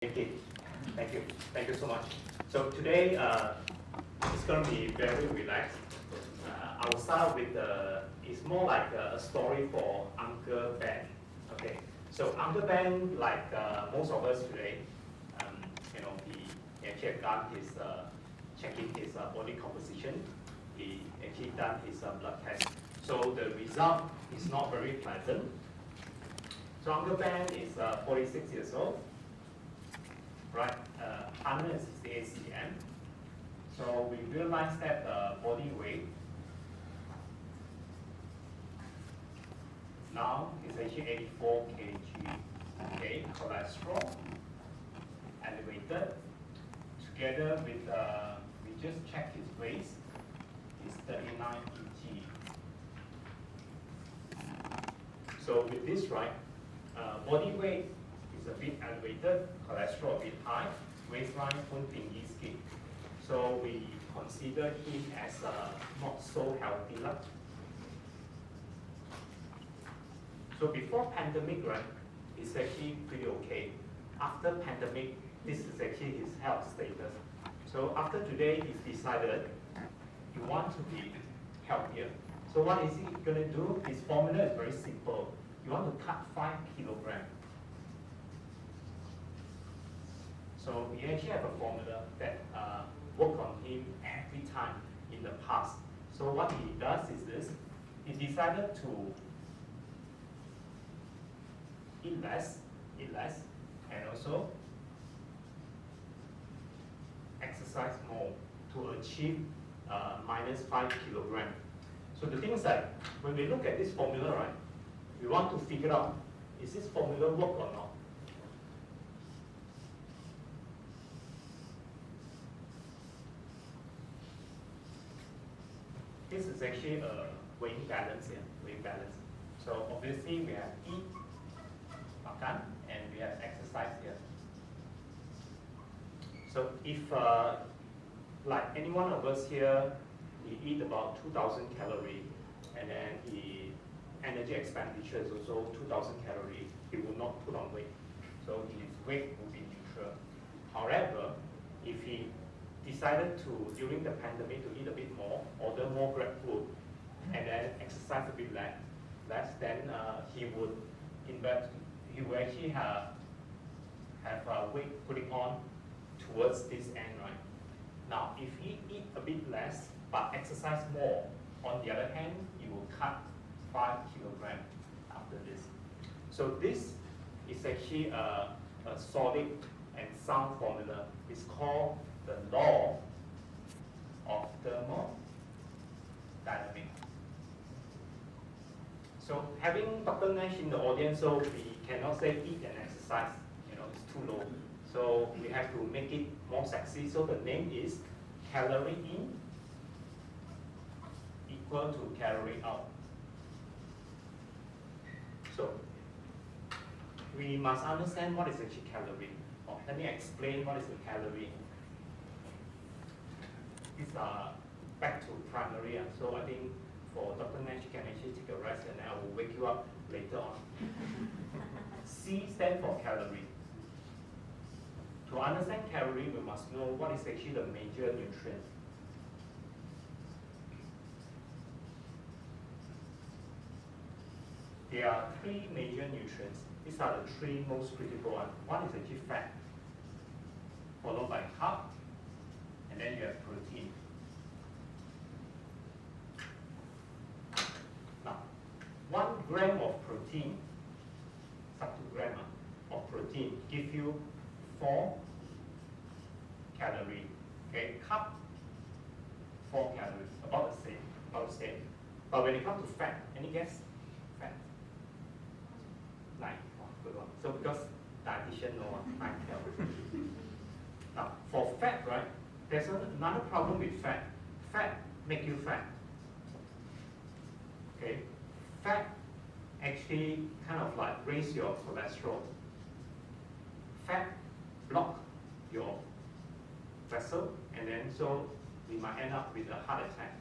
Thank you so much. So today it's going to be very relaxed. I will start with it's more like a story for Uncle Ben. Okay, so Uncle Ben, like most of us today, he actually done his checking his body composition. He actually done his blood test. So the result is not very pleasant. So Uncle Ben is 46 years old. Right, 168 cm. So we realize that body weight now is actually 84 kg. Okay, cholesterol elevated. Together with we just checked his waist, is 39 kg. So with this, right, body weight is a bit elevated, cholesterol a bit high, waistline pinky skin. So we consider him as not so healthy. So before pandemic, right, it's actually pretty okay. After pandemic, this is actually his health status. So after today, he's decided he wants to be healthier. So what is he going to do? His formula is very simple. You want to cut 5 kilograms. So we actually have a formula that worked on him every time in the past. So what he does is this: he decided to eat less, and also exercise more to achieve minus 5 kilograms. So the thing is that when we look at this formula, right, we want to figure out, is this formula work or not? This is actually a weighing balance here, weighing balance. So obviously we have eat, makan, and we have exercise here. So if, like any one of us here, he eat about 2,000 calories, and then the energy expenditure is also 2,000 calories, he will not put on weight. So his weight will be neutral. However, if he decided to, during the pandemic, to eat a bit more, order more Grab food, and then exercise a bit less, then he would actually have weight putting on towards this end, right? Now, if he eat a bit less but exercise more, on the other hand, he will cut 5 kilograms after this. So this is actually a solid and sound formula. It's called the law of thermodynamics. So having Dr. Nash in the audience, so we cannot say eat and exercise, it's too low. So we have to make it more sexy. So the name is calorie in equal to calorie out. So we must understand what is actually calorie. Let me explain what is a calorie. These are back to primary, so I think for Dr. Nash, you can actually take a rest and I will wake you up later on. C stands for calorie. To understand calorie, we must know what is actually the major nutrient. There are 3 major nutrients. These are the 3 most critical ones. One is actually fat, followed by carb, and then you have protein. Now, 1 gram of protein, sub 2 gram of protein, give you 4 calories. Okay, carb, 4 calories, about the same. But when it comes to fat, any guess? Fat, 9. Oh, good one. So because dietitian know 9 calories. Now, for fat, right, there's another problem with fat. Fat make you fat. Okay, fat actually kind of like raise your cholesterol. Fat block your vessel, and then so we might end up with a heart attack.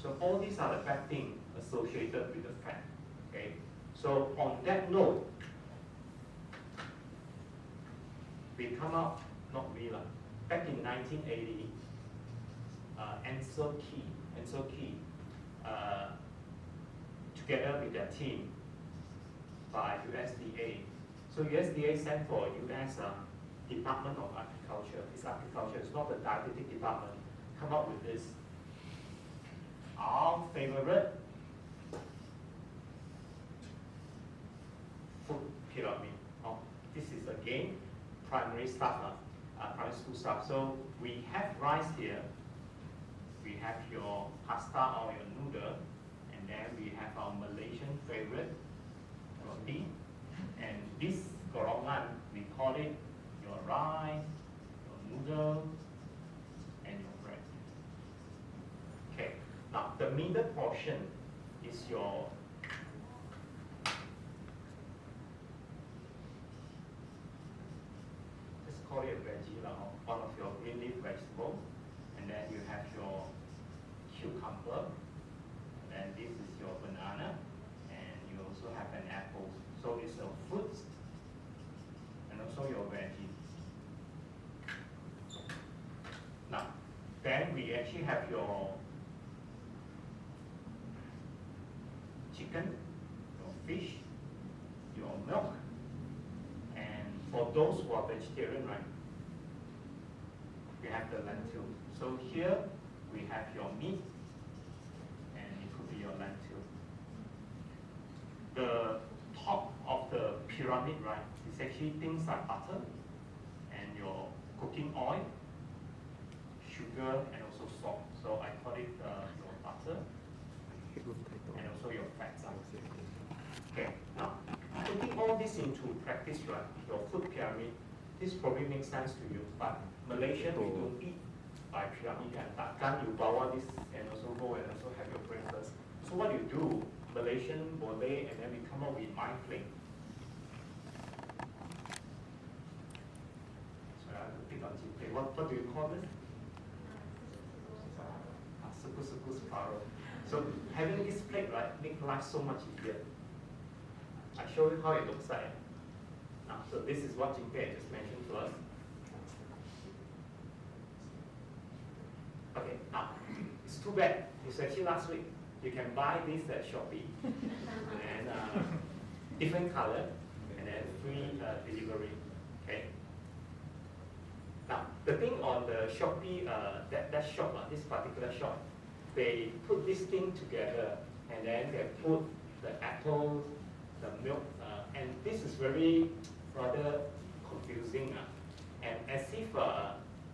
So all these are the bad things associated with the fat. Okay, so on that note, we come up, not we lah, back in 1980, Ansel Key, together with their team by USDA. So USDA stands for US Department of Agriculture. It's agriculture, it's not the dietetic department. Come up with this. Our favorite food pyramid. Oh, this is again primary stuff, primary school stuff. So we have rice here. We have your pasta or your noodle, and then we have our Malaysian favorite roti. And this golongan, we call it your rice, your noodle, and your bread. Okay, now the middle portion is your call it a veggie, one of your green leaf vegetables, and then you have your cucumber, and then this is your banana, and you also have an apple. So it's a fruit, and also your veggie. Now, then we actually have your chicken, your fish, your milk. For those who are vegetarian, right, we have the lentil. So here we have your meat, and it could be your lentil. The top of the pyramid, right, is actually things like butter and your cooking oil, sugar, and also salt. So I call it your butter and also your fats. Okay, now putting all this into practice, right, your food pyramid, this probably makes sense to you, but Malaysian, we don't eat by pyramid and takkan you bawa this and also go and also have your breakfast. So what you do, Malaysian boleh, and then we come up with my plate. So I have to pick on plate. What do you call this? Suku separuh. So having this plate, right, makes life so much easier. I show you how it looks like. Now, so this is what Jinpei just mentioned to us. Okay, now, it's too bad. It's actually last week. You can buy this at Shopee. And different color, and then free delivery. Okay. Now, the thing on the Shopee, that shop, this particular shop, they put this thing together, and then they put the apple, the milk, and this is very rather confusing. And as if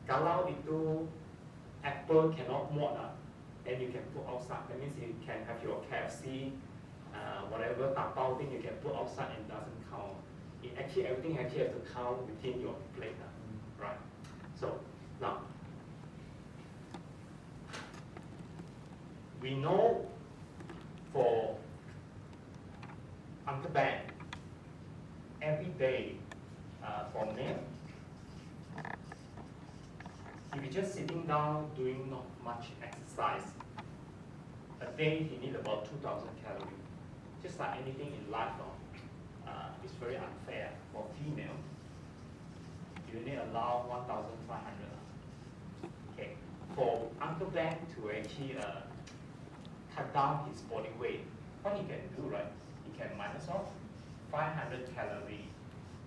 kalau itu apple cannot mod, then you can put outside. That means you can have your KFC, whatever tapao thing you can put outside and doesn't count. Everything actually has to count within your plate, right? So now we know for Uncle Ben, every day for men, if he's just sitting down doing not much exercise, a day he needs about 2,000 calories. Just like anything in life, it's very unfair. For female, you need allow 1,500. Okay, for Uncle Ben to actually cut down his body weight, what he can do, right? He can minus off 500 calories.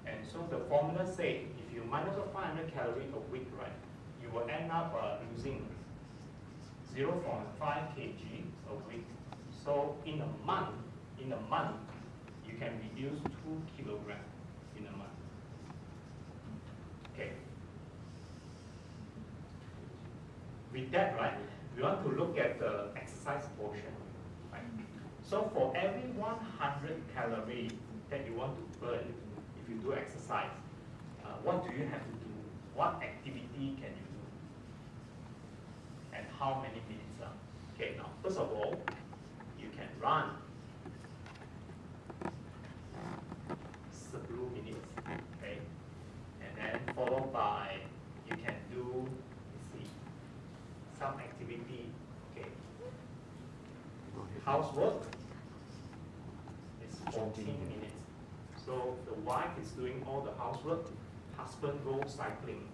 And so the formula says, if you minus off 500 calories a week, right, you will end up losing 0.5 kg a week. So in a month, you can reduce 2 kilograms in a month. Okay. With that, right, we want to look at the exercise portion. Right? So for every 100 calories that you want to burn, if you do exercise, what do you have to do? What activity can you do? And how many minutes? Okay, now first of all, you can run 10 minutes, okay? And then followed by, you can do, let's see, some activity, okay? Housework is 14 minutes. So the wife is doing all the housework, husband go cycling.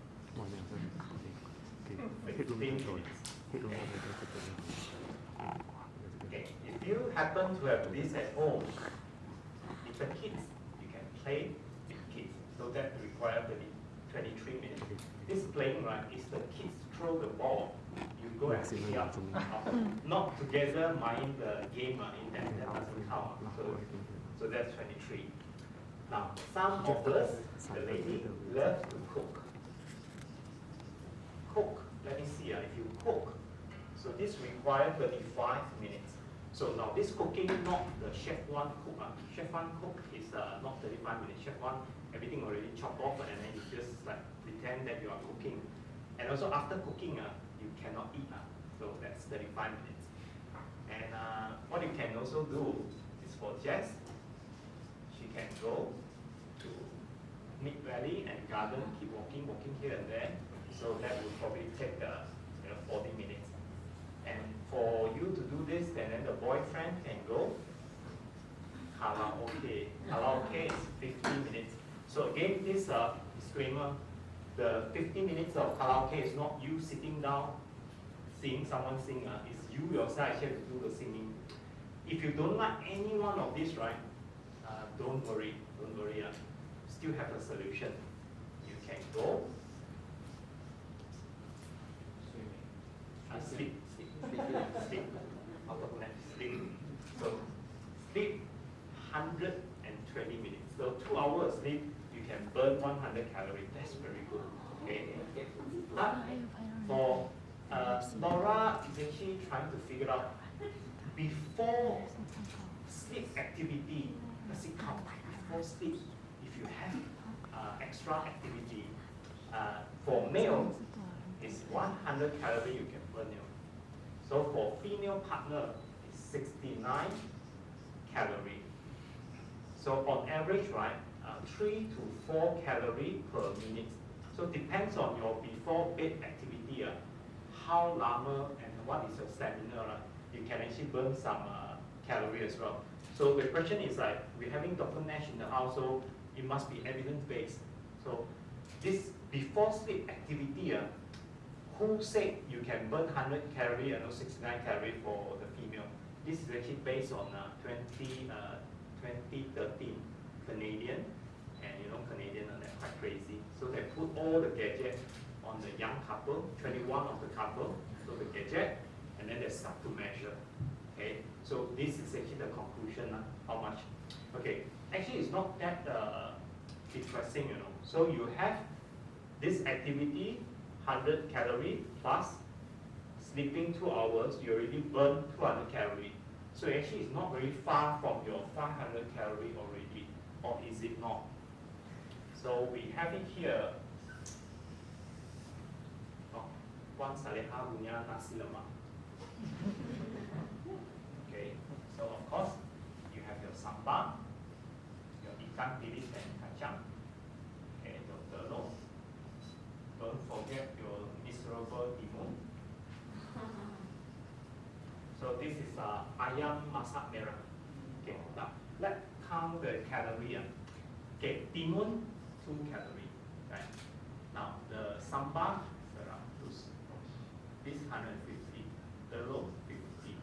15 minutes. Okay. If you happen to have this at home, if the kids, you can play with kids. So that requires 23 minutes. This playing, right, is the kids throw the ball. You go and pick it up. Not together mind the game in that doesn't count. So that's 23. Now, some of us, the lady, love to cook. Cook, let me see if you cook. So this requires 35 minutes. So now this cooking, not the chef one cook. Chef one cook is not 35 minutes. Chef one, everything already chopped off and then you just like pretend that you are cooking. And also after cooking, you cannot eat. So that's 35 minutes. And what you can also do is for Jess, she can go to Mid Valley and garden, keep walking here and there. So that will probably take 40 minutes. And for you to do this, and then the boyfriend can go karaoke. Karaoke is 15 minutes. So again, this disclaimer, the 15 minutes of karaoke is not you sitting down, seeing someone sing. It's you yourself actually have to do the singing. If you don't like any one of these, right, don't worry. Still have a solution. You can go sleep. Out of nap, sleep. So sleep 120 minutes. So 2 hours sleep, you can burn 100 calories. That's very good. Okay. But for Laura is actually trying to figure out before sleep activity, does it count? Before sleep, if you have extra activity, for male, it's 100 calories you can burn. So for female partner, it's 69 calories. So on average, right, 3 to 4 calories per minute. So depends on your before bed activity, how lama and what is your stamina, right? You can actually burn some calories as well. So the question is like, we're having Dr. Nash in the house, so it must be evidence-based. So this before sleep activity, who said you can burn 100 calories and 69 calories for the female? This is actually based on 2013 Canadian, and Canadian they're quite crazy. So they put all the gadgets on the young couple, 21 of the couple, so the gadget, and then they start to measure. Okay, so this is actually the conclusion. How much? Okay, actually it's not that depressing, So you have this activity, 100 calories plus sleeping 2 hours, you already burn 200 calories. So actually it's not very far from your 500 calories already, or is it not? So we have it here. One saleha punya nasi lemak. Okay, so of course you have your sambal, your ikan bilis and kacang, okay, your telur. Don't forget your miserable timun. So this is ayam masak merah. Okay, now let's count the calorie. Okay, timun 2 calories. Right. Now the sambal is around this 150, telur 50.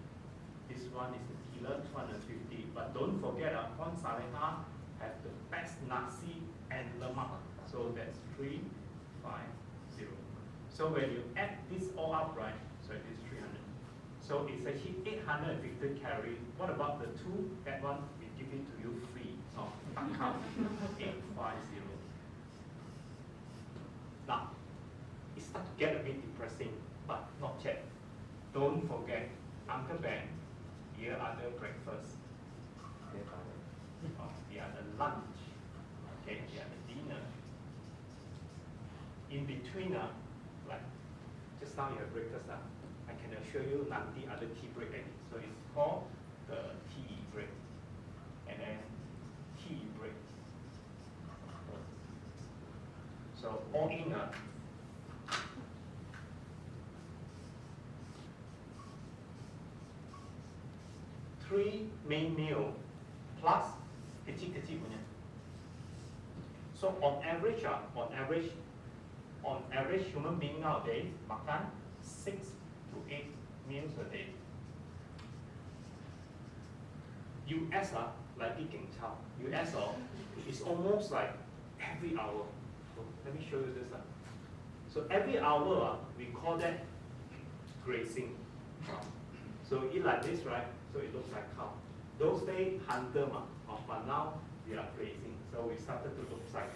This one is the killer 250. But don't forget, one saleha have the best nasi and lemak. So that's 350. So when you add this all up, right, so it is 300. So it's actually 850 calories. What about the 2? That one, we give it to you free. So, 850. Now, it starts to get a bit depressing, but not yet. Don't forget, Uncle Ben, here are the breakfast. Here are the lunch. Okay, here are the dinner. In between, like just now you have breakfast, I can assure you nanti other tea break. So it's called the tea break. And then tea break. So all in 3 main meal plus kecil-kecil punya. So on average, human being nowadays makan 6 to 8 meals a day. US like eating chow. US is almost like every hour. So let me show you this. So every hour we call that grazing. So eat like this, right? So it looks like cow. Those days hunter but now we are grazing. So we started to look like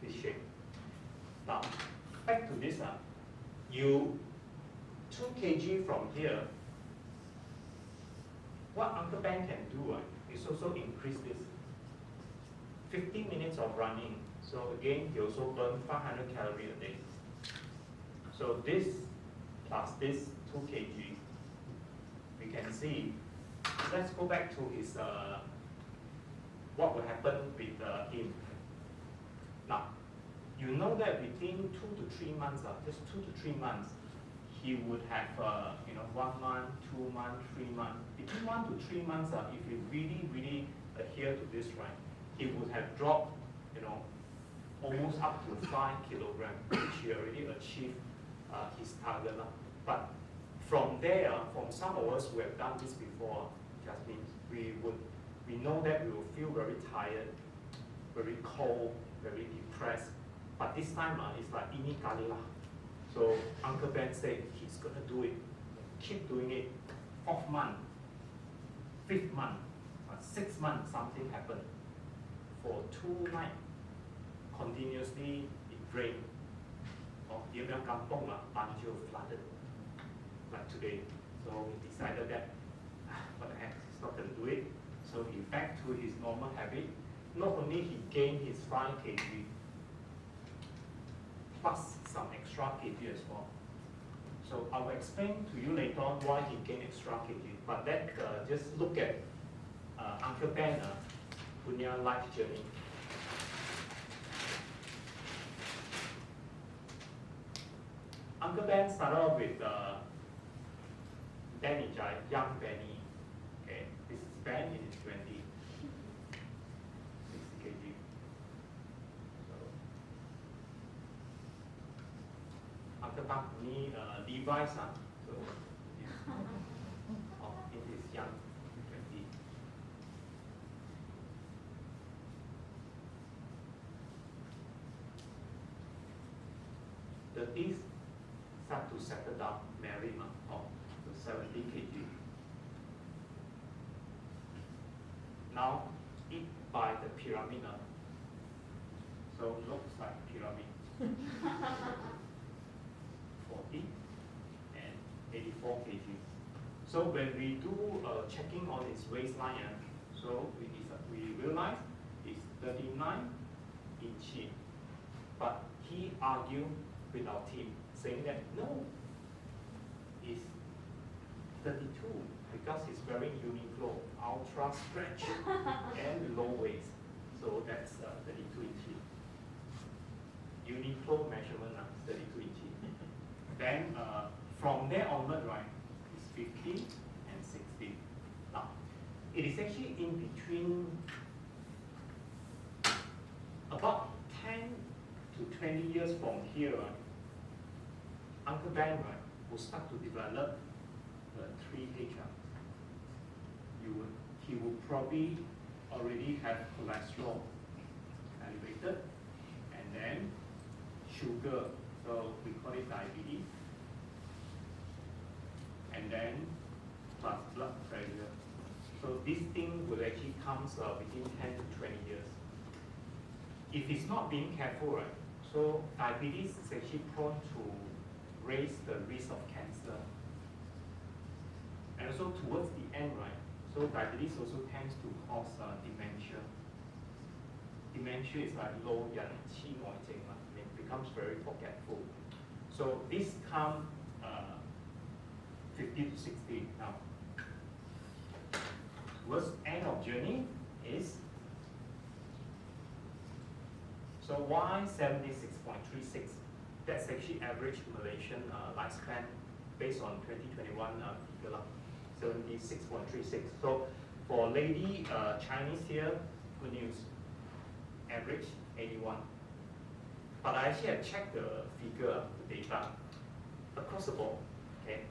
this shape. Now back to this. You 2 kg from here. What Uncle Ben can do is also increase this. 15 minutes of running. So again, he also burn 500 calories a day. So this plus this 2 kg, we can see. Let's go back to his what will happen with him. Now, you know that within 2 to 3 months, just 2 to 3 months, he would have 1 month, 2 months, 3 months. Between 1 to 3 months, if he really adhere to this, right, he would have dropped, almost up to 5 kilograms, which he already achieved his target. But from there, from some of us who have done this before, just means we know that we will feel very tired, very cold, very depressed. But this time, it's like ini kali lah. So Uncle Ben said he's gonna do it. Keep doing it. 4th month, 5th month, 6th month, something happened. For 2 nights, continuously it rained. Dia punya kampung banjir flooded, like today. So we decided that, what the heck, he's not gonna do it. So he back to his normal habit. Not only he gained his 5 kg, plus some extra kg as well. So I will explain to you later on why he gained extra kg. But that just look at Uncle Ben punya life journey. Uncle Ben started off with Benny Jai, young Benny. Okay, this is Ben in his 20s, 60 kg. So, Uncle Ben ni Levi's, so in his young 20s. The East start to settle down, marry to 70 kg. Now eat by the pyramid. So looks like pyramid. 40 and 84 kg. So when we do checking on his waistline, so we realize it's 39 inch. But he argued with our team, saying that no, it's 32 because he's wearing Uniqlo ultra stretch and low waist. So that's 32 inch. Uniqlo measurement 32 inch. Then from there onward, right, it's 50 and 60. Now, it is actually in between about 10 to 20 years from here, right, Uncle Ben, right, will start to develop the 3H. He will probably already have cholesterol elevated, and then sugar, so we call it diabetes, and then plus blood pressure. So this thing will actually come within 10 to 20 years. If it's not being careful, right, so diabetes is actually prone to raise the risk of cancer. And also towards the end, right, so diabetes also tends to cause dementia. Dementia is like low yan qi moi jing, it becomes very forgetful. So this come 50 to 60 now. Towards end of journey is, so why 76.36? That's actually average Malaysian lifespan based on 2021 figure, 76.36. So for lady Chinese here, good news, average anyone. But I actually have checked the figure, the data, across the board. Okay,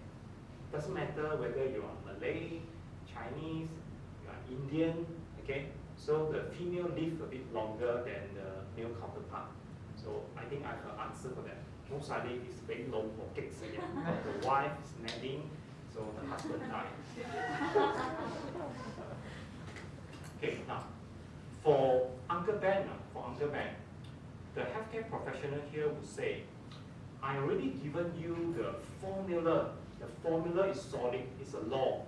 doesn't matter whether you are Malay, Chinese, you are Indian. Okay, so the female live a bit longer than the male counterpart. So I think I have an answer for that. Most likely is very low for kids again. The wife is nagging, so the husband died. Okay, now for Uncle Ben, the healthcare professional here would say, I already given you the formula. The formula is solid, it's a law.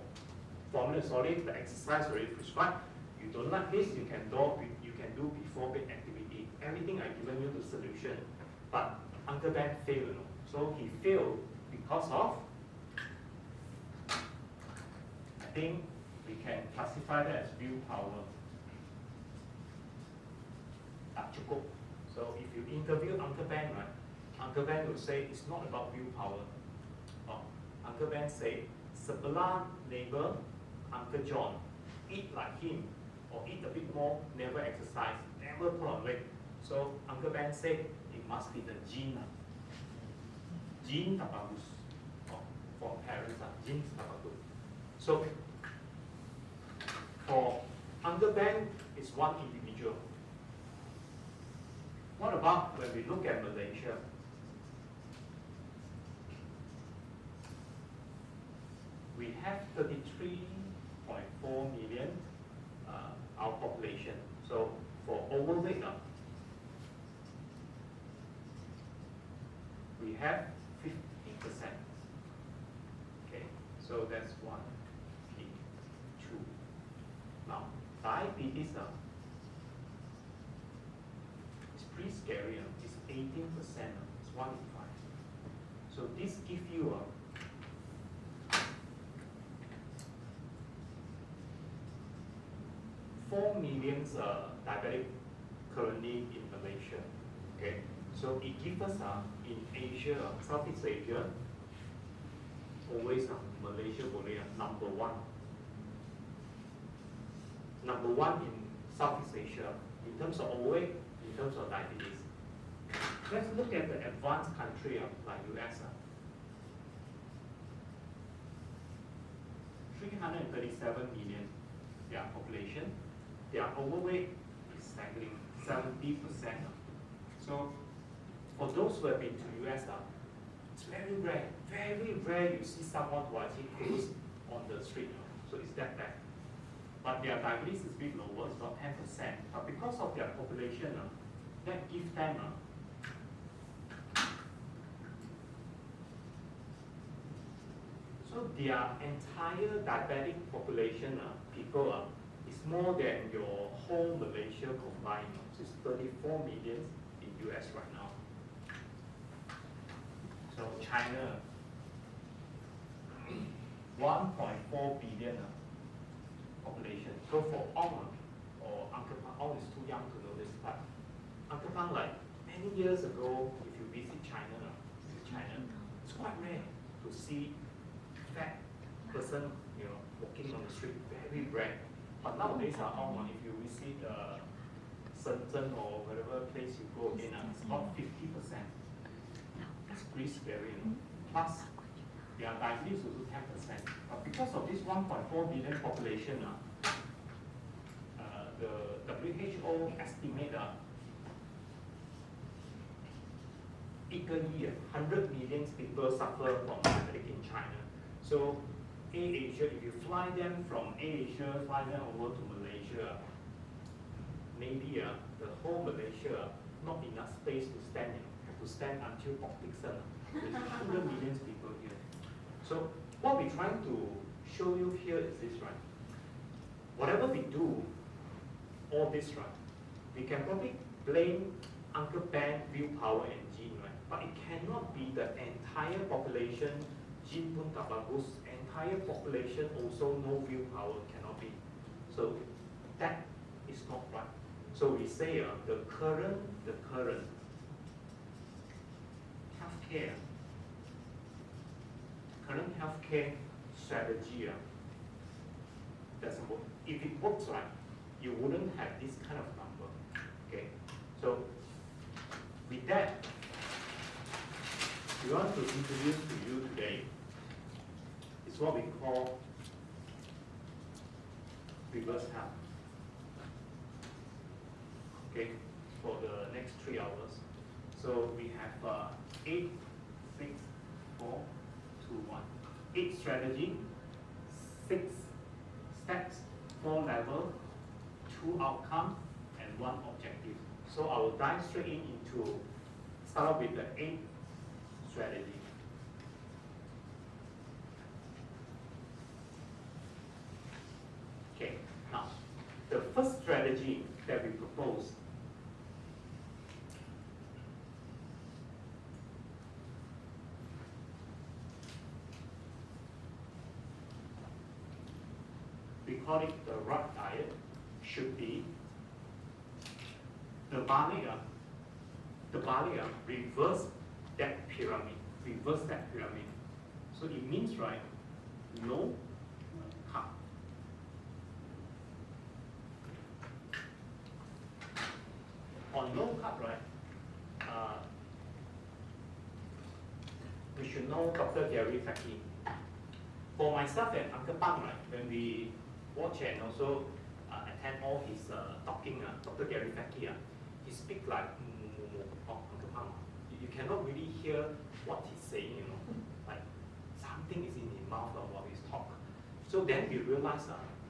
Formula is solid, the exercise already prescribed. You don't like this, you can do before bed activity. Everything I given you the solution. But Uncle Ben failed, you know. So he failed because of, I think we can classify that as willpower. Cukup. So if you interview Uncle Ben, right, Uncle Ben will say it's not about willpower. Uncle Ben say, sebelah neighbor, Uncle John, eat like him, or eat a bit more, never exercise, never put on weight. So Uncle Ben said it must be the gene. Gene tak bagus. For parents, genes tak bagus. So for Uncle Ben is one individual. What about when we look at Malaysia? We have 33.4 million our population. So for overweight, we have 50%. Okay, so that's 1, 2. Now diabetes, it's pretty scary. It's 18%. It's 1 in 5. So this gives you a 4 million diabetic currently in Malaysia. Okay, so it gives us in Asia, Southeast Asia, always Malaysia boleh number 1. Number 1 in Southeast Asia in terms of overweight, in terms of diabetes. Let's look at the advanced country like US. 337 million their population. Their overweight is staggering 70%. So for those who have been to US, it's very rare you see someone who actually cruise on the street. So it's that bad. But their diabetes is a bit lower, it's about 10%. But because of their population, that gives them so their entire diabetic population, people, is more than your whole Malaysia combined. So it's 34 million in US right now. So China, 1.4 billion population. So for Ong or Uncle Pang, Ong is too young to know this, but Uncle Pang, like many years ago, if you visit China, it's quite rare to see fat person, walking on the street. Very rare. But nowadays, if you visit Shenzhen or whatever place you go in, it's about 50%. That's pretty scary. Plus, their diabetes is also 10%. But because of this 1.4 billion population, the WHO estimate 100 million people suffer from diabetes in China. So Asia, if you fly them from Asia, fly them over to Malaysia, maybe the whole Malaysia, not enough space to stand. Have to stand until Dixon. There's 100 million people here. So what we're trying to show you here is this, right? Whatever we do, all this, right? We can probably blame Uncle Ben, willpower, and gene, right? But it cannot be the entire population. Gene pun tak bagus, entire population also no willpower, cannot be. So that is not right. So we say the current healthcare strategy doesn't work. If it works right, you wouldn't have this kind of number. Okay. So with that, we want to introduce to you today is what we call ReverseHealth. Okay, for the next 3 hours. So we have 8, 6, 4, 2, 1. 8 strategy, 6 steps, 4 level, 2 outcome, and 1 objective. So I will dive straight into start off with the 8 strategy. Okay, now the first strategy that we propose we call it the right diet, should be the barrier, reverse that pyramid. Reverse that pyramid. So it means, right, low carb. On low carb, right, we should know Dr. Gary Fackie. For myself and Uncle Pang, right, when we watch and also attend all his talking, Dr. Gary Fackie, he speaks like Uncle Pang. You cannot really hear what he's saying, you know, like something is in his mouth while he's talk. So then we realize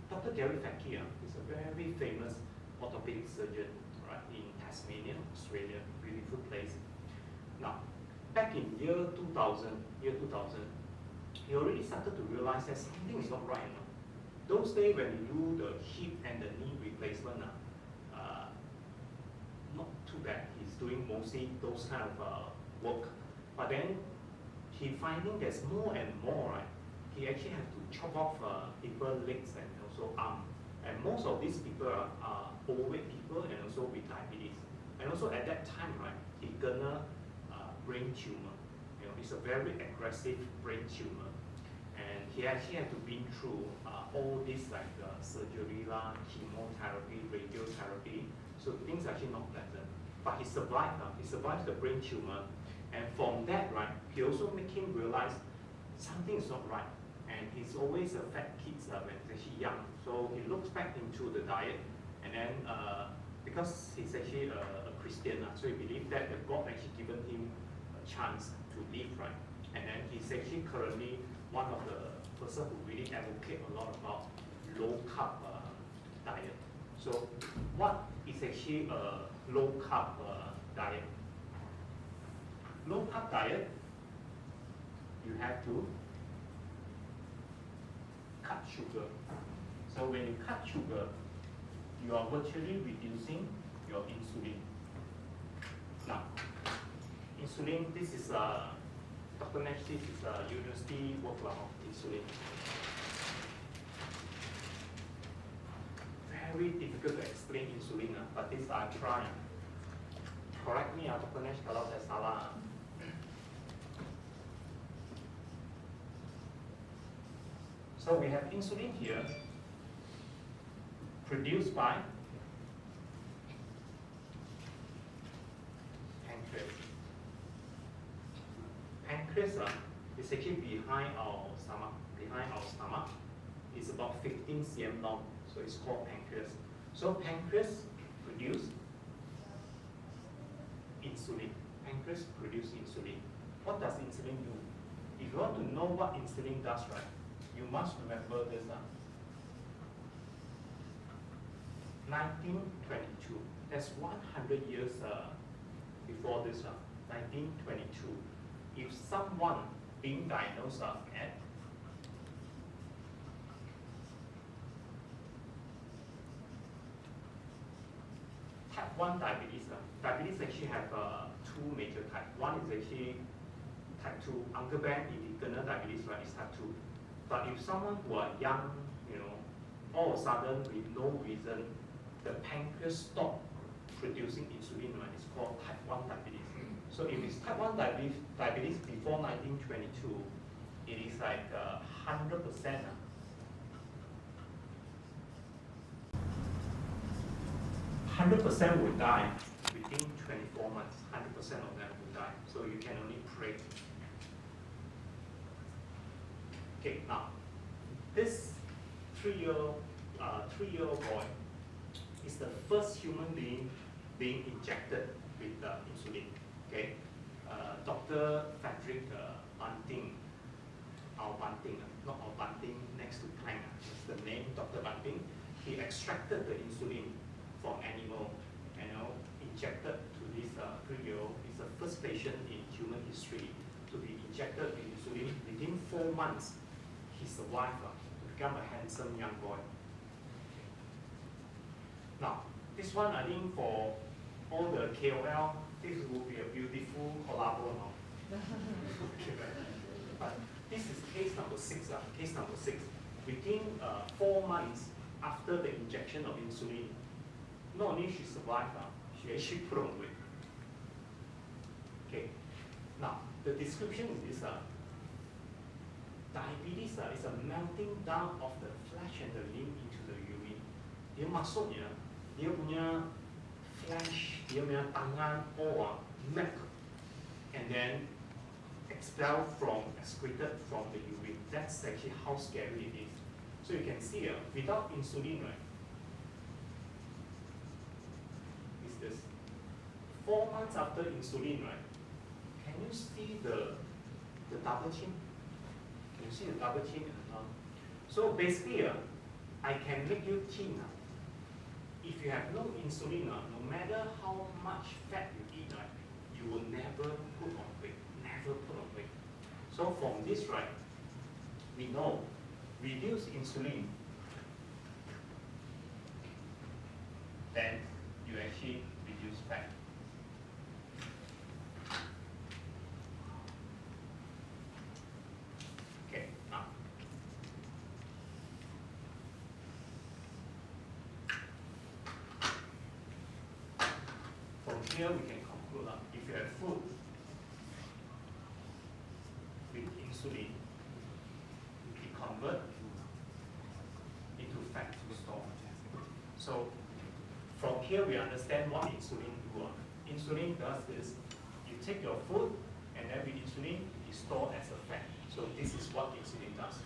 Dr. Gary Fackie is a very famous orthopedic surgeon, right, in Tasmania, Australia, beautiful place. Now, back in year 2000, he already started to realize that something is not right. You know? Those days when you do the hip and the knee replacement, not too bad. He's doing mostly those kind of work. But then he finding there's more and more, right? He actually have to chop off people's legs and also arm. And most of these people are overweight people and also with diabetes. And also at that time, right, he gonna brain tumor. You know, it's a very aggressive brain tumor. And he actually had to been through all this like surgery, chemotherapy, radiotherapy. So things actually not pleasant. But he survived. He survived the brain tumor. And from that, right, he also make him realize something is not right. And he's always a fat kid when he's young. So he looks back into the diet. And then because he's actually a Christian, so he believed that the God actually given him a chance to live, right? And then he's actually currently one of the person who really advocate a lot about low carb diet. So what is actually a low carb diet? Low carb diet, you have to cut sugar. So when you cut sugar, you are virtually reducing your insulin. Now, insulin, this is Dr. Nash, this is a university workflow of insulin. Very difficult to explain insulin, but this I try. Correct me, Dr. Nash, kalau saya salah. So we have insulin here, produced by pancreas. Pancreas is actually behind our stomach. It's about 15 cm long, so it's called pancreas. So pancreas produce insulin. Pancreas produce insulin. What does insulin do? If you want to know what insulin does, right, you must remember this. 1922. That's 100 years before this. 1922. If someone being diagnosed at type 1 diabetes, diabetes actually have 2 major types. One is actually type 2. Uncle Ben, if he gonna diabetes, right, is type 2. But if someone who are young, you know, all of a sudden with no reason, the pancreas stop producing insulin, right, it's called type 1 diabetes. So if it's type 1 diabetes before 1922, it is like 100%. 100% will die within 24 months, 100% of them will die. So you can only pray. Okay, now, this three-year-old boy is the first human being being injected with insulin. Okay, Dr. Frederick Bunting, not our Bunting next to Planck, that's the name, Dr. Bunting. He extracted the insulin from animal and injected to this 3-year-old. He's the first patient in human history to be injected with insulin. Within 4 months, he survived to become a handsome young boy. Now, this one I think for all the KOL, this will be a beautiful collabo now. But this is case number 6. Case number 6. Within 4 months after the injection of insulin, not only she survived, she actually put on weight. Okay. Now, the description is this. Diabetes is a melting down of the flesh and the limb into the urine. Dia masuknya, dia punya flesh, dia punya tangan, all melt, and then excreted from the urine. That's actually how scary it is. So you can see without insulin, right? Is this 4 months after insulin, right? Can you see the double chin? Can you see the double chin? So basically, I can make you thin. If you have no insulin, no matter how much fat you eat, right, you will never put on weight. Never put on weight. So from this, right, we know reduce insulin, then you actually reduce fat. Okay, now. From here we can conclude if you have food with insulin, it convert into fat to store. So from here we understand what insulin do. Insulin does this. You take your food and then with insulin it stored as a fat. So this is what insulin does.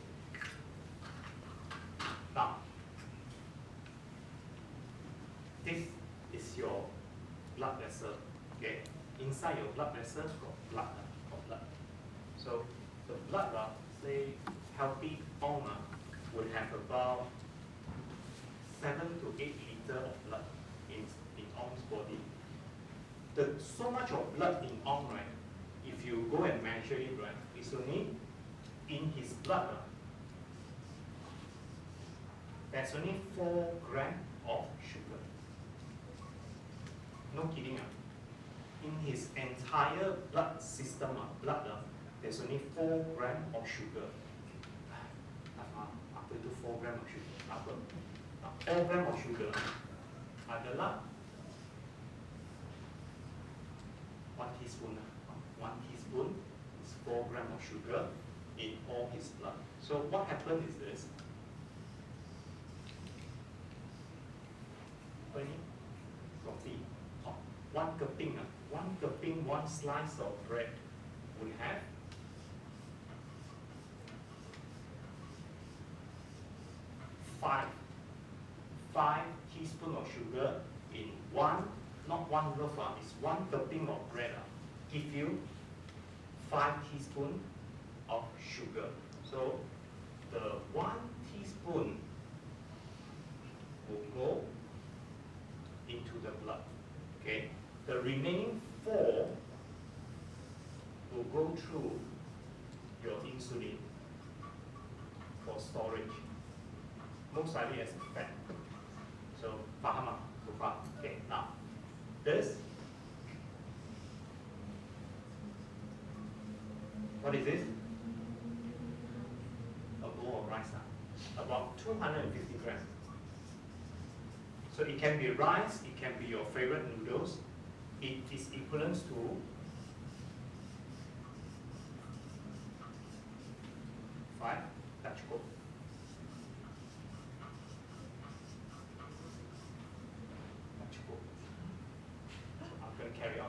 Now, this is your blood vessel. Okay, inside your blood vessel got blood. So the blood, say healthy owner would have about 7 to 8 liters of blood in Ong's body. So much of blood in Ong, right? If you go and measure it, right, it's only in his blood. There's only 4 grams of sugar. No kidding. In his entire blood system, there's only 4 grams of sugar. Apa itu 4 grams of sugar? Apa? 4 grams of sugar adalah 1 teaspoon. 1 teaspoon is 4 grams of sugar in all his blood. So what happened is this. Coffee. 1 cupping, 1 slice of bread will have 5 teaspoons of sugar in not one loaf, it's 1 cupping of bread. Give you 5 teaspoons of sugar. So the 1 teaspoon will go into the blood. Okay, the remaining 4 will go through your insulin for storage, most likely as a fat. So, faham so far? Okay, now this. What is this? A bowl of rice, about 250 grams. So it can be rice, it can be your favorite noodles. It is equivalent to 5 Dutch Coke. I'm going to carry on.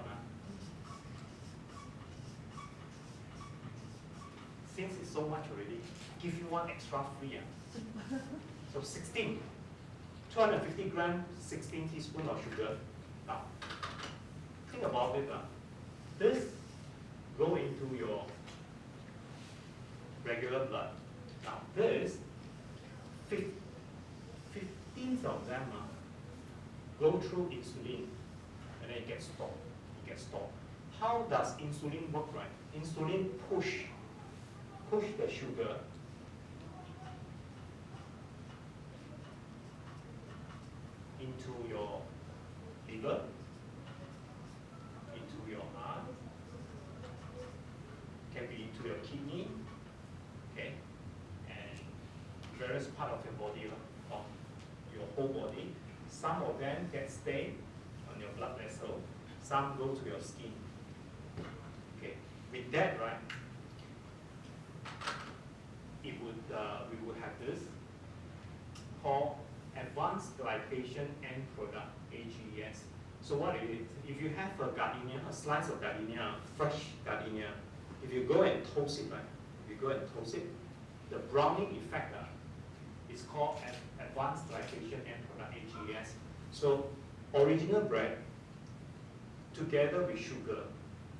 since it's so much already, give you one extra free. So 16, 250 grams, 16 teaspoons of sugar. Now, think about it. This go into your regular blood. Now, this 15 of them go through insulin, and then it gets stopped. It gets stopped. How does insulin work, right? Insulin push the sugar into your liver, into your heart, can be into your kidney, okay, and various part of your body, of your whole body. Some of them get stay on your blood vessel, some go to your skin. Okay, with that, right, it would we would have this called Advanced Glycation End Product, AGES. So what it is, if you have a gardenia, a slice of gardenia, fresh gardenia, if you go and toast it, right, if you go and toast it, the browning effect is called Advanced Glycation End Product, AGES. So original bread together with sugar,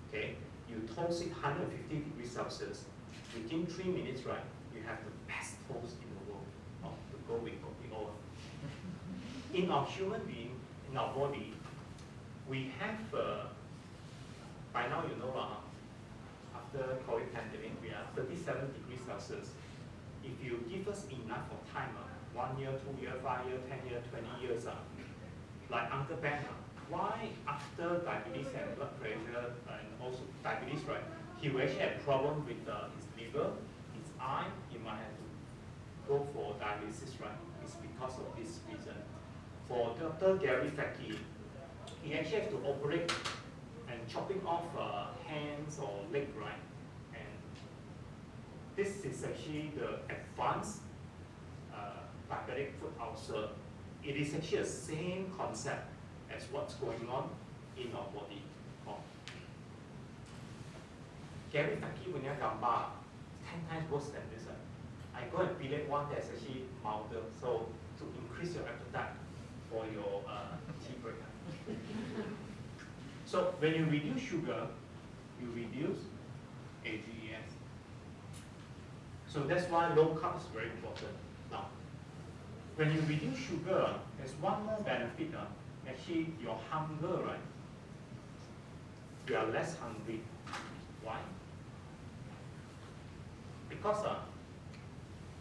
okay, you toast it 150 degrees Celsius. Within 3 minutes, right, you have the best toast in the world to go with cooking oil. In our human being, in our body, we have, by now you know, after COVID pandemic, we are 37 degrees Celsius. If you give us enough of time, 1 year, 2 year, 5 year, 10 year, 20 years, like Uncle Ben, why after diabetes and blood pressure and also diabetes, right, he will actually have problem with his liver, his eye, he might have to go for dialysis, right? It's because of this reason. For Dr. Gary Fettke, he actually has to operate and chopping off hands or leg, right? And this is actually the advanced diabetic foot ulcer. It is actually the same concept as what's going on in our body. Gary Fettke punya gambar 10 times worse than this. I go and pilate one that's actually milder, so to increase your appetite for your tea break. So when you reduce sugar, you reduce AGES. So that's why low carb is very important. Now, when you reduce sugar, there's one more benefit. Actually, your hunger, right? You are less hungry. Why? Because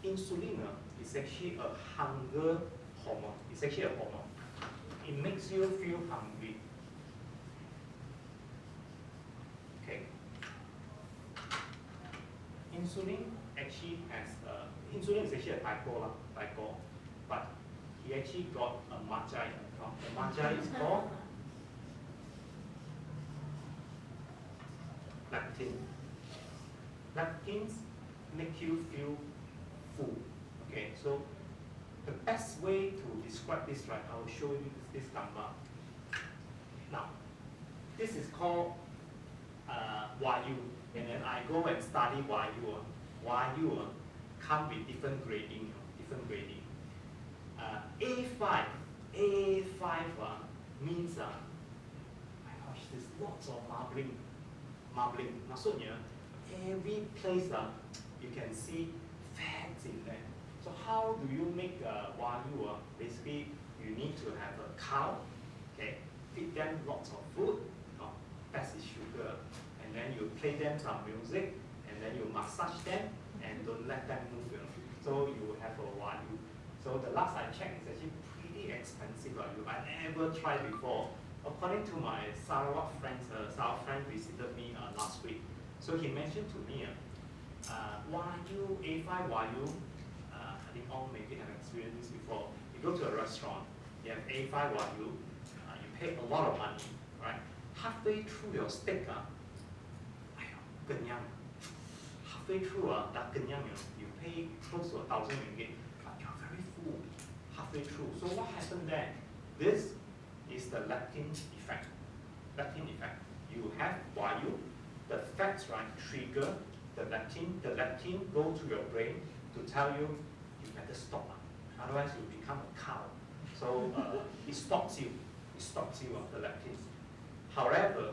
insulin is actually a hunger hormone. It's actually a hormone. It makes you feel hungry. Okay. Insulin actually has insulin is actually a typo, but he actually got a majai. The majai is called leptin. Leptins make you feel full. Okay, so the best way to describe this, right, I will show you this number. Now, this is called Wayu, and then I go and study Wayu. Wayu come with different grading, A5 means, my gosh, there's lots of marbling. Maksudnya, every place you can see fats in there. So how do you make Wagyu? Basically, you need to have a cow, okay, feed them lots of food, best is sugar, and then you play them some music, and then you massage them, and don't let them move, So you have a Wagyu. So the last I checked, it's actually pretty expensive. I never tried before. According to my Sarawak friends, Sarawak friend visited me last week. So he mentioned to me, Wagyu, A5 Wagyu, I think all maybe have experienced this before. You go to a restaurant, you have A5 Wagyu, you pay a lot of money, right? Halfway through your steak, kenyang. Halfway through that kenyang, you pay close to 1,000 ringgit, but you're very full halfway through. So what happened there? This is the leptin effect. You have Wagyu, the fats, right, trigger the leptin go to your brain to tell you better stop, otherwise you become a cow. So it stops you, the leptin. However,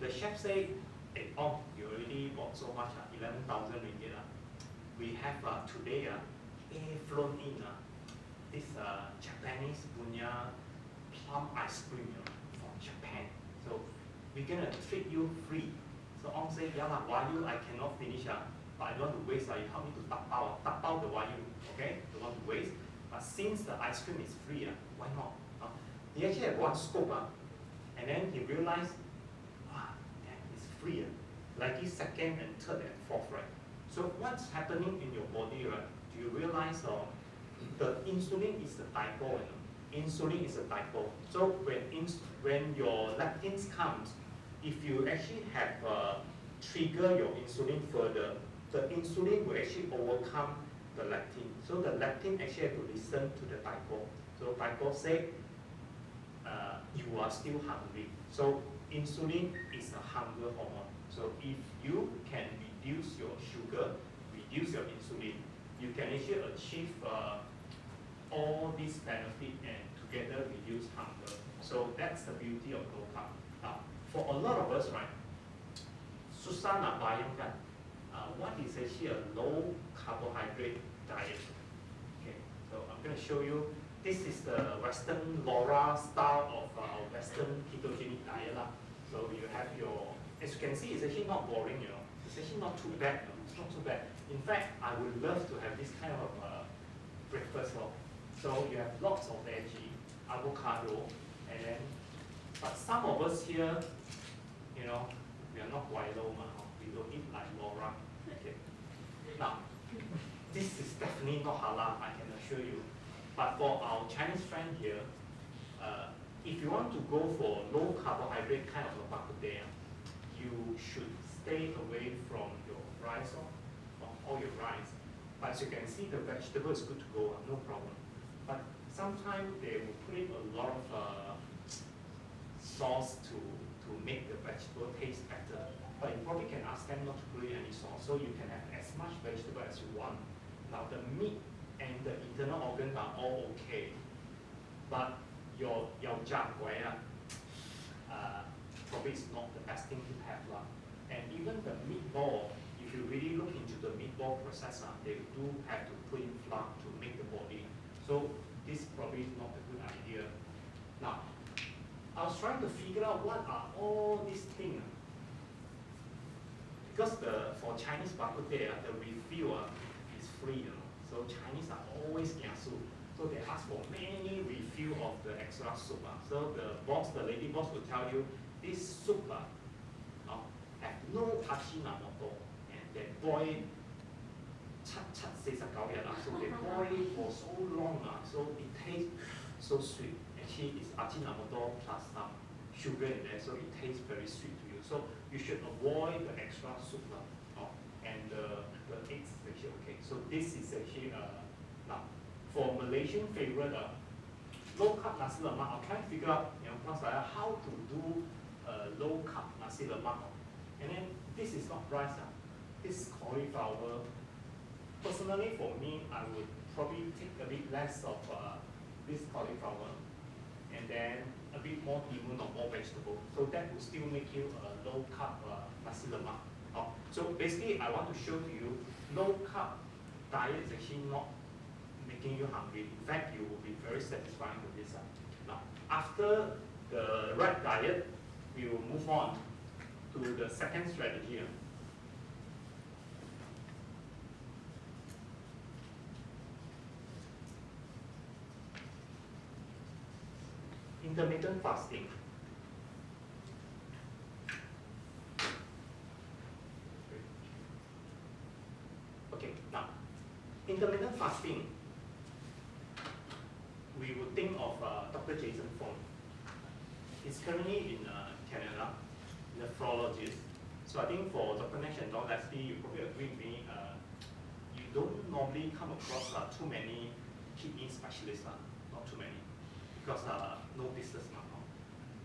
the chef say, hey, oh, you already bought so much, 11,000 ringgit. We have today flown in this Japanese punya plum ice cream from Japan. So we're gonna treat you free. So Ong say, yeah lah, wayu I cannot finish, but I don't want to waste. You help me to tap out the wayu, okay? Don't want to waste. But since the ice cream is free, why not? He actually had one scoop, and then he realized, it's free. Like his second and third and fourth, right? So what's happening in your body, right? Do you realize the insulin is the dipole? Insulin is a dipole. So when your leptins comes, if you actually have trigger your insulin further, the insulin will actually overcome the leptin. So the leptin actually have to listen to the dipole. So dipole say, you are still hungry. So insulin is a hunger hormone. So if you can reduce your sugar, reduce your insulin, you can actually achieve all these benefits and together reduce hunger. So that's the beauty of low carb. Now, for a lot of us, right, susah nak bayangkan what is actually a low carbohydrate diet. Okay, so I'm going to show you. This is the Western Laura style of Western ketogenic diet. So you have your, as you can see, it's actually not boring, It's actually not too bad, It's not too bad. In fact, I would love to have this kind of breakfast. So you have lots of veggie, avocado, and then, but some of us here, we are not Wilo, we don't eat like Laura. Okay. Now, this is definitely not halal, I can assure you. But for our Chinese friend here, if you want to go for low carbohydrate kind of a bak kut teh, you should stay away from your rice or all your rice. But as you can see, the vegetable is good to go, no problem. But sometimes they will put in a lot of sauce to make the vegetable taste better. But you probably can ask them not to put in any sauce, so you can have as much vegetable as you want. Now the meat and the internal organs are all okay, but your jiak guai probably is not the best thing to have. And even the meatball, if you really look into the meatball process, they do have to put in flour to make the body. So this probably is not a good idea. Now, I was trying to figure out what are all these things. Because for Chinese bak kut teh, the refill is free. So Chinese are always kiasu. So they ask for many refill of the extra soup. So the lady boss will tell you, this soup have no Ajinomoto, and they boil so they boil for so long, so it tastes so sweet. Actually, it's Ajinomoto plus some sugar in there, so it tastes very sweet to you. So you should avoid the extra soup. And the eggs is actually okay. So this is actually now for Malaysian favorite low carb nasi lemak. I'll try to figure out how to do low carb nasi lemak. And then this is not rice. This is cauliflower. Personally, for me, I would probably take a bit less of this cauliflower, and then a bit more timun or more vegetable. So that will still make you a low carb nasi lemak. So basically, I want to show to you, low carb diet is actually not making you hungry. In fact, you will be very satisfied with this. Now, after the right diet, we will move on to the second strategy. Intermittent fasting. Okay, now, intermittent fasting, we would think of Dr. Jason Fung. He's currently in Canada, nephrologist. So I think for Dr. Nash and Dr. Leslie, you probably agree with me, you don't normally come across too many kidney specialists, not too many, because no business now.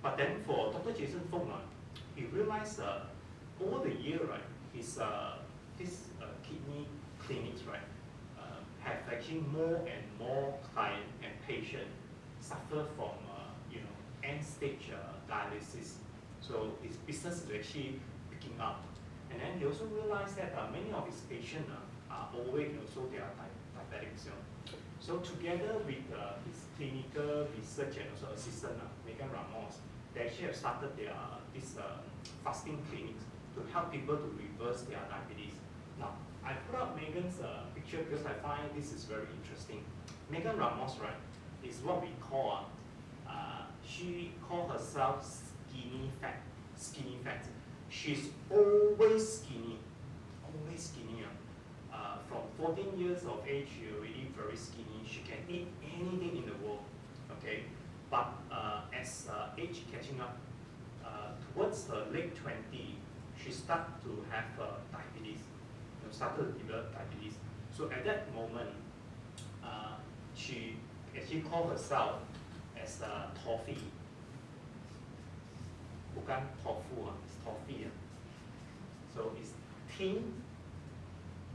But then for Dr. Jason Fung, he realized over the year, right, this kidney clinics, right, have actually more and more client and patient suffer from end-stage dialysis. So his business is actually picking up. And then he also realized that many of his patients are overweight, so they are diabetics. So together with his clinical research and also assistant, Megan Ramos, they actually have started this fasting clinics to help people to reverse their diabetes. Now, I put up Megan's picture because I find this is very interesting. Megan Ramos, right, is what we call, she called herself skinny fat. Skinny fat. She's always skinny. Always skinny. From 14 years of age, she's already very skinny. She can eat anything in the world. Okay, but as age catching up, towards her late 20s, she started to have diabetes. Started to develop diabetes. So at that moment, she actually called herself as toffee. Bukan tofu, it's toffee. So it's thin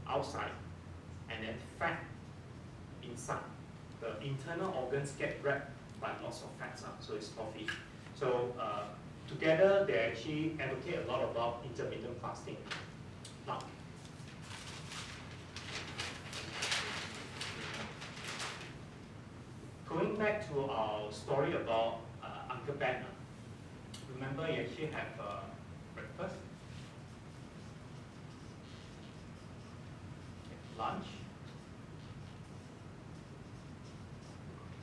outside and then fat inside. The internal organs get wrapped by lots of fats, so it's toffee. So together they actually advocate a lot about intermittent fasting. Now, going back to our story about Uncle Ben, remember he actually had breakfast, lunch,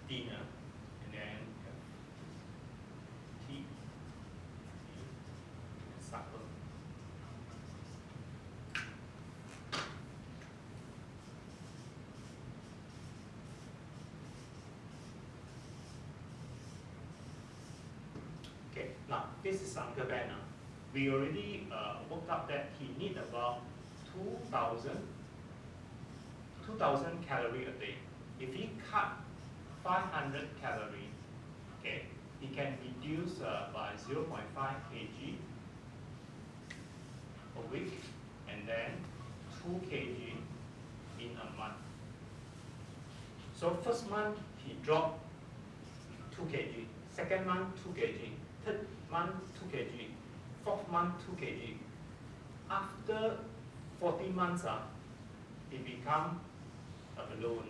dinner, and then tea, and supper. Okay, now this is Uncle Ben. We already worked out that he need about 2,000 calories a day. If he cut 500 calories, okay, he can reduce by 0.5 kg a week, and then 2 kg in a month. So first month he dropped 2 kg, second month 2 kg, third month 2 kg, fourth month 2 kg. After 40 months, it become a balloon,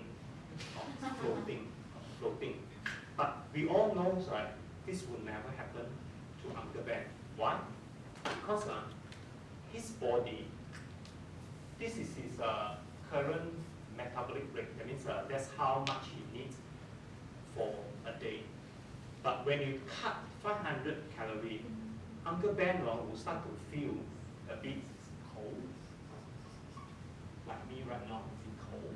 floating. But we all know, right, this will never happen to Uncle Ben. Why? Because his body, this is his current metabolic rate. That means that's how much he needs for a day. But when you cut 500 calories, Uncle Ben will start to feel a bit cold, like me right now, feel cold,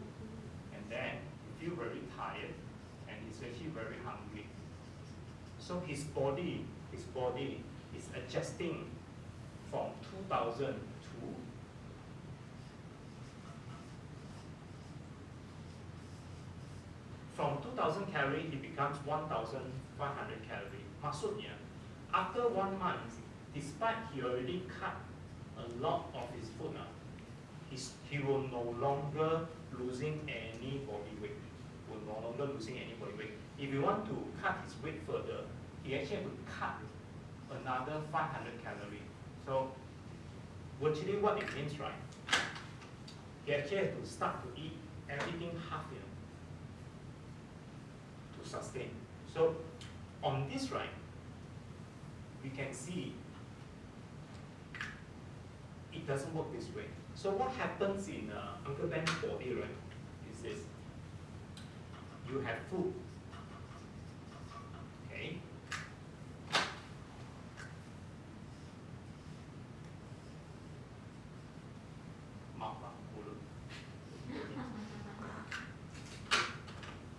and then he feel very tired, and he's actually very hungry. So his body is adjusting from 2,000 to from 2,000 calories, it becomes 1,500 calories. Maksudnya, after 1 month, despite he already cut a lot of his food, he will no longer losing any body weight. If you want to cut his weight further, he actually have to cut another 500 calories. So virtually what it means, right? He actually has to start to eat everything half, to sustain. So on this, right, we can see it doesn't work this way. So what happens in Uncle Ben's body, right, is this. You have food, okay?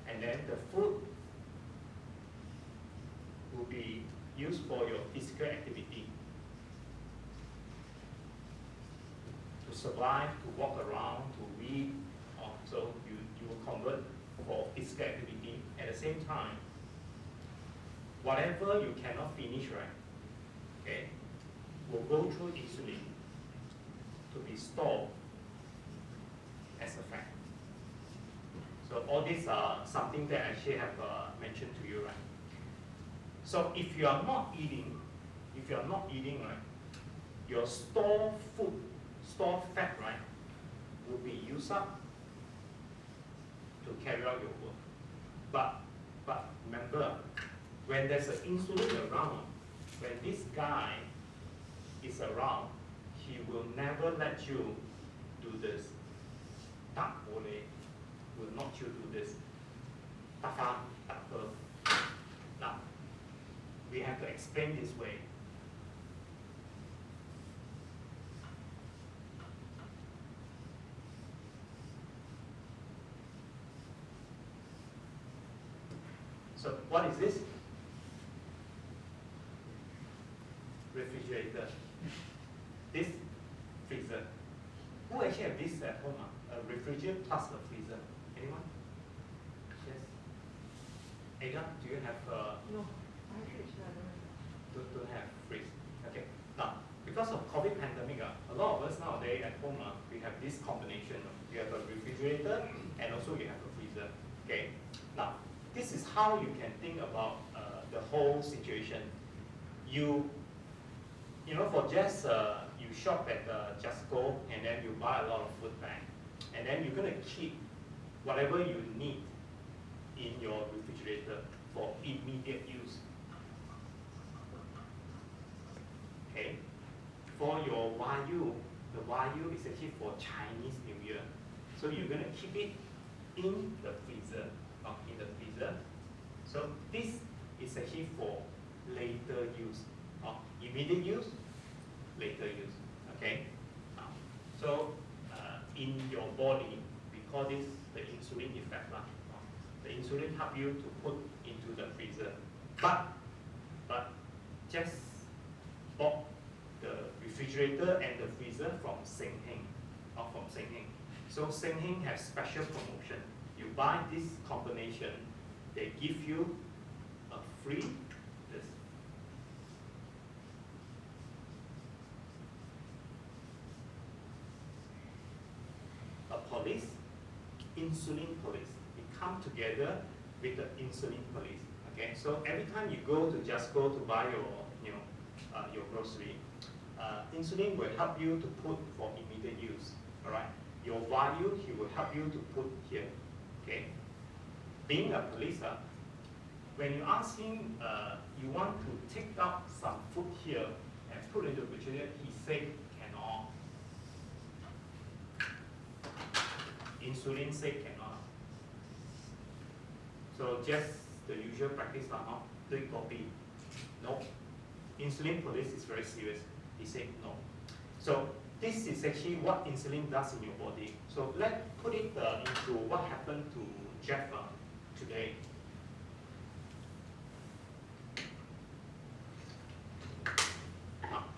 And then the food will be used for your physical activity. To survive, to walk around, to read, so you will convert for physical activity. At the same time, whatever you cannot finish, right, okay, will go through insulin to be stored as a fat. So all these are something that I actually have mentioned to you, right? So if you are not eating, right, your stored food, stored fat, right, will be used up to carry out your work. But remember, when there's an insulin around, when this guy is around, he will never let you do this. Tak boleh, will not you do this. Tak faham, tak apa. Now, we have to explain this way. So what is this? Refrigerator. This freezer. Who actually have this at home? A refrigerator plus a freezer. Anyone? Yes. Ada, do you have? No, I fridge. Don't have fridge. Okay. Now, because of COVID pandemic, a lot of us nowadays at home we have this combination. You have a refrigerator and also you have a freezer. Okay. Now, this is how you can think about the whole situation. You know, for just you shop at Just Go and then you buy a lot of food back, and then you're gonna keep whatever you need in your refrigerator for immediate use. Okay. For your Wagyu, the Wagyu is actually for Chinese New Year, so you're gonna keep it in the freezer. In the freezer. So this is actually for later use. Immediate use, later use. Okay. So in your body, we call this the insulin effect. The insulin help you to put into the freezer. But just bought the refrigerator and the freezer from Seng Heng, or from Seng Heng. So Seng Heng has special promotion. You buy this combination, they give you a free this. A police, insulin police. It comes together with the insulin police. Okay, so every time you go to Just Go to buy your your grocery, insulin will help you to put for immediate use. All right, your value he will help you to put here. Okay, being a police, when you ask him, you want to take out some food here and put into the refrigerator, he said cannot. Insulin said cannot. So just the usual practice, not doing copy. No. Insulin police is very serious. He said no. So this is actually what insulin does in your body. So let's put it into what happened to Jeff today.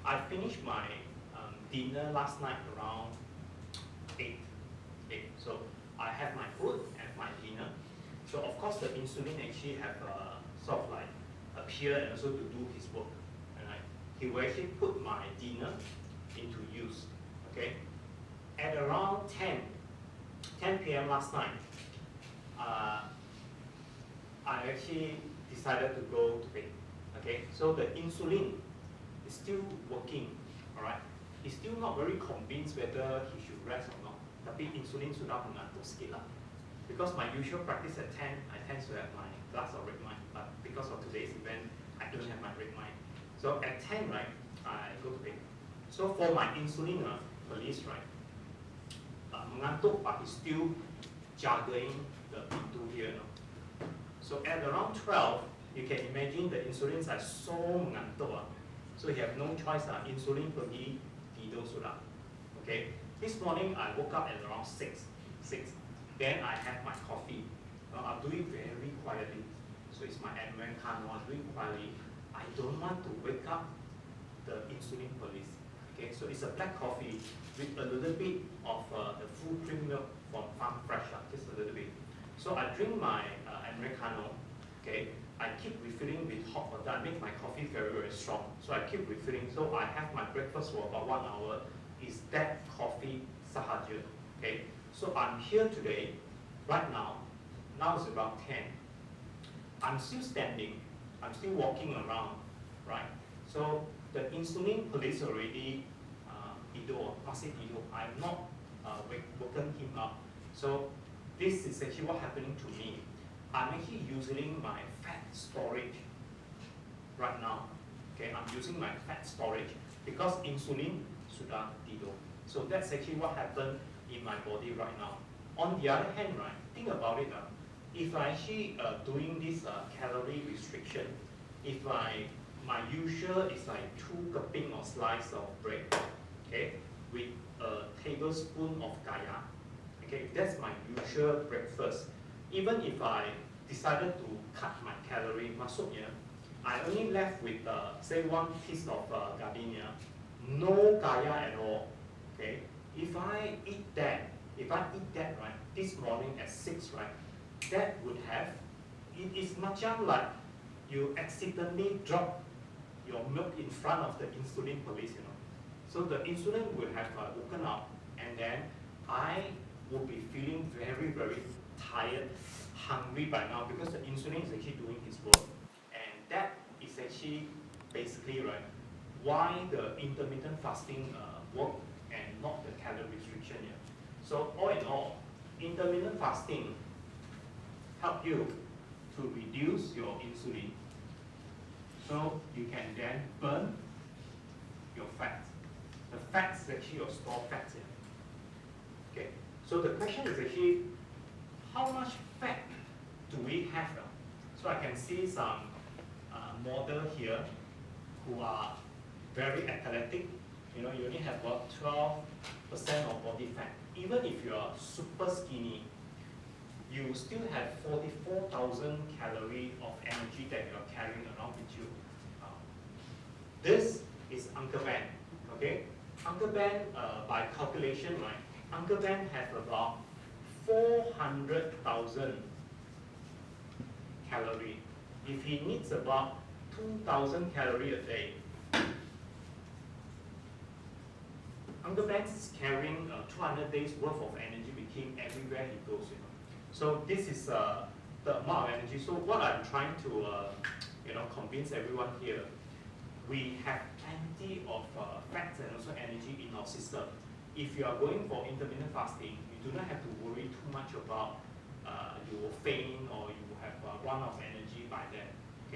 I finished my dinner last night around 8. So I have my food and my dinner. So of course the insulin actually have sort of like appear and also to do his work. Right? He will actually put my dinner into use. Okay. At around 10 p.m. last night, I actually decided to go to bed. Okay. So the insulin is still working. All right. He's still not very convinced whether he should rest or not. Tapi insulin sudah mengantuk sikit lah. Because my usual practice at 10, I tend to have my glass of red wine. But because of today's event, I don't have my red wine. So at 10, right, I go to bed. So for my insulin police, right, mengantuk, but he's still juggling the pintu here. No? So at around 12, you can imagine the insulins are so mengantuk. So you have no choice. Insulin pergi tidur sudah. Okay. This morning I woke up at around 6. Then I have my coffee. I'm doing very quietly. So it's my Americano. I'm doing quietly. I don't want to wake up the insulin police. Okay, so it's a black coffee with a little bit of the full cream milk from Farm Fresh, just a little bit. So I drink my Americano. Okay, I keep refilling with hot water. I make my coffee very, very strong. So I keep refilling. So I have my breakfast for about 1 hour. is that coffee sahaja. Okay, so I'm here today, right now. Now it's about 10. I'm still standing. I'm still walking around, right? So the insulin police already tidur, masih tidur. I'm not woken him up. So this is actually what happening to me. I'm actually using my fat storage right now. Okay, I'm using my fat storage because insulin sudah tidur. So that's actually what happened in my body right now. On the other hand, right, think about it. If I actually doing this calorie restriction, if my usual is like 2 keping or slice of bread, okay, with a tablespoon of gaya, okay, that's my usual breakfast. Even if I decided to cut my calorie, maksudnya, I only left with say 1 piece of gardenia, no gaya at all. Okay, if I eat that right, this morning at 6, right, that would have, it is macam like you accidentally drop your milk in front of the insulin police, you know. So the insulin will have woken up, and then I will be feeling very, very tired, hungry by now because the insulin is actually doing its work. And that is actually basically, right, why the intermittent fasting work and not the calorie restriction here. So all in all, intermittent fasting help you to reduce your insulin, so you can then burn your fat. The fat is actually your stored fat here. Okay, so the question is actually, how much fat do we have now? So I can see some model here who are very athletic. You know, you only have about 12% of body fat. Even if you are super skinny, you still have 44,000 calories of energy that you are carrying around with you. This is Uncle Ben, okay? Uncle Ben, by calculation, right, Uncle Ben has about 400,000 calories. If he needs about 2,000 calories a day, Uncle Ben is carrying 200 days worth of energy with him everywhere he goes, you know. So this is the amount of energy. So what I'm trying to convince everyone here, we have plenty of fats and also energy in our system. If you are going for intermittent fasting, you do not have to worry too much about you will faint or you will have run out of energy by then.